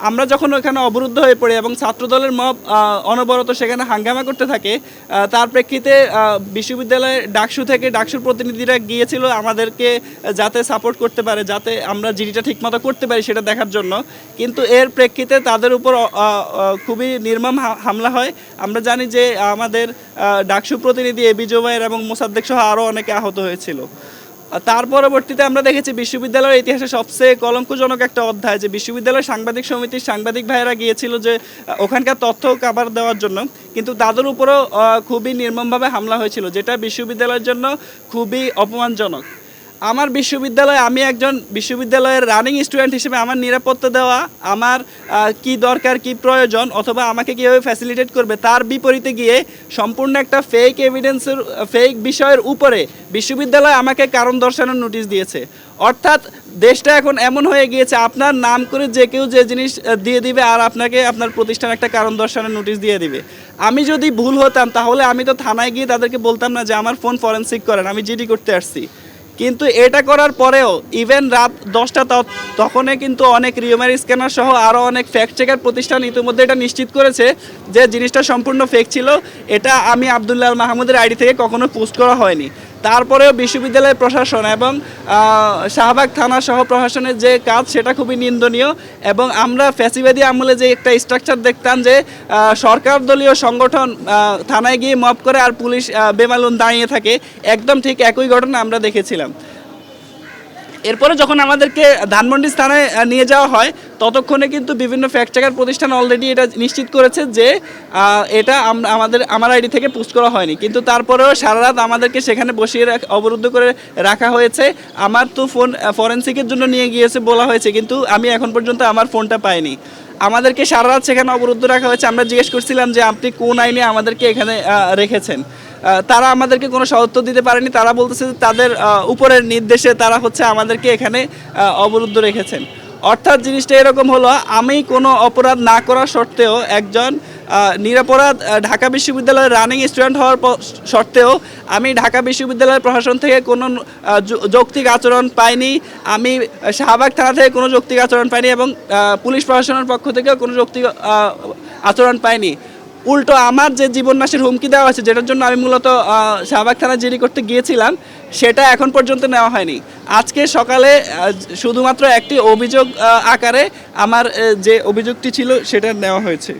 আমরা যখন ওখানে অবরুদ্ধ হয়ে পড়ি এবং ছাত্রদলের মব অনবরত সেখানে হাঙ্গামা করতে থাকে, তার প্রেক্ষিতে বিশ্ববিদ্যালয়ের ডাকসুর প্রতিনিধিরা গিয়েছিল আমাদেরকে যাতে সাপোর্ট করতে পারে, যাতে আমরা জিডিটা ঠিকমতো করতে পারি সেটা দেখার জন্য। কিন্তু এর প্রেক্ষিতে তাদের উপর খুবই নির্মম হামলা হয়। আমরা জানি যে আমাদের ডাকসু প্রতিনিধি এবি জুবায়ের এবং মোসাদ্দেক সহ আরও অনেকে আহত হয়েছিল। তার পরবর্তীতে আমরা দেখেছি বিশ্ববিদ্যালয়ের ইতিহাসে সবচেয়ে কলঙ্কজনক একটা অধ্যায়, যে বিশ্ববিদ্যালয়ের সাংবাদিক সমিতির সাংবাদিক ভাইয়েরা গিয়েছিল যে ওখানকার তথ্য কাভার দেওয়ার জন্য, কিন্তু তাদের উপরও খুবই নির্মমভাবে হামলা হয়েছিল, যেটা বিশ্ববিদ্যালয়ের জন্য খুবই অপমানজনক। আমার আমি একজন বিশ্ববিদ্যালয়ের রানিং স্টুডেন্ট হিসেবে আমার নিরাপত্তা দেওয়া, আমার কি দরকার কি প্রয়োজন অথবা আমাকে কীভাবে ফ্যাসিলিটেট করবে তার বিপরীতে গিয়ে সম্পূর্ণ একটা ফেক বিষয়ের উপরে বিশ্ববিদ্যালয় আমাকে কারণ দর্শানোর নোটিশ দিয়েছে। অর্থাৎ দেশটা এখন এমন হয়ে গিয়েছে, আপনার নাম করে যে কেউ যে জিনিস দিয়ে দিবে আর আপনাকে আপনার প্রতিষ্ঠান একটা কারণ দর্শানোর নোটিশ দিয়ে দিবে। আমি যদি ভুল হতাম তাহলে আমি তো থানায় গিয়ে তাদেরকে বলতাম না যে আমার ফোন ফরেনসিক করেন, আমি জিডি করতে আসছি। কিন্তু এটা করার পরেও ইভেন রাত 10টা তখনই কিন্তু অনেক রিউমার স্ক্যানার সহ আরও অনেক ফ্যাক্ট চেকার প্রতিষ্ঠান ইতিমধ্যে এটা নিশ্চিত করেছে যে জিনিসটা সম্পূর্ণ ফেক ছিল। এটা আমি আবদুল্লাহ আল মাহমুদের আইডি থেকে কখনো পোস্ট করা হয়নি। তারপরেও বিশ্ববিদ্যালয়ের প্রশাসন এবং শাহবাগ থানা সহ প্রশাসনের যে কাজ সেটা খুবই নিন্দনীয়। এবং আমরা ফ্যাসিবাদী আমলে যে একটা স্ট্রাকচার দেখতাম যে সরকার দলীয় সংগঠন থানায় গিয়ে মব করে আর পুলিশ বেমালুম দাঁড়িয়ে থাকে, একদম ঠিক একই ঘটনা আমরা দেখেছিলাম। এরপরে যখন আমাদেরকে ধানমন্ডি স্থানায় নিয়ে যাওয়া হয় ততক্ষণে কিন্তু বিভিন্ন ফ্যাক্ট চেকার প্রতিষ্ঠান অলরেডি এটা নিশ্চিত করেছে যে এটা আমার আইডি থেকে পোস্ট করা হয়নি। কিন্তু তারপরেও সারা রাত আমাদেরকে সেখানে বসিয়ে অবরুদ্ধ করে রাখা হয়েছে। আমার তো ফোন ফরেনসিকের জন্য নিয়ে গিয়েছে বলা হয়েছে, কিন্তু আমি এখন পর্যন্ত আমার ফোনটা পাইনি। আমাদেরকে সারা রাত সেখানে অবরুদ্ধ রাখা হয়েছে। আমরা জিজ্ঞেস করছিলাম যে আপনি কোন আইনে আমাদেরকে এখানে রেখেছেন। তারা আমাদেরকে কোনো সদুত্তর দিতে পারেনি। তারা বলতেছে যে তাদের উপরের নির্দেশে তারা আমাদেরকে এখানে অবরুদ্ধ রেখেছেন। অর্থাৎ জিনিসটা এরকম হলো, আমি কোনো অপরাধ না করা সত্ত্বেও একজন নিরপরাধ ঢাকা বিশ্ববিদ্যালয়ের রানিং স্টুডেন্ট হওয়ার সত্ত্বেও আমি ঢাকা বিশ্ববিদ্যালয়ের প্রশাসন থেকে কোনো যৌক্তিক আচরণ পাইনি, আমি শাহবাগ থানা থেকে কোনো যৌক্তিক আচরণ পাইনি এবং পুলিশ প্রশাসনের পক্ষ থেকেও কোনো যৌক্তিক আচরণ পাইনি। উল্টো আমার যে জীবননাশের হুমকি দেওয়া হয়েছে, যেটার জন্য আমি মূলত শাহবাগ থানা জিডি করতে গিয়েছিলাম, সেটা এখন পর্যন্ত নেওয়া হয়নি। আজকে সকালে শুধুমাত্র একটি অভিযোগ আকারে আমার যে অভিযোগটি ছিল সেটা নেওয়া হয়েছে।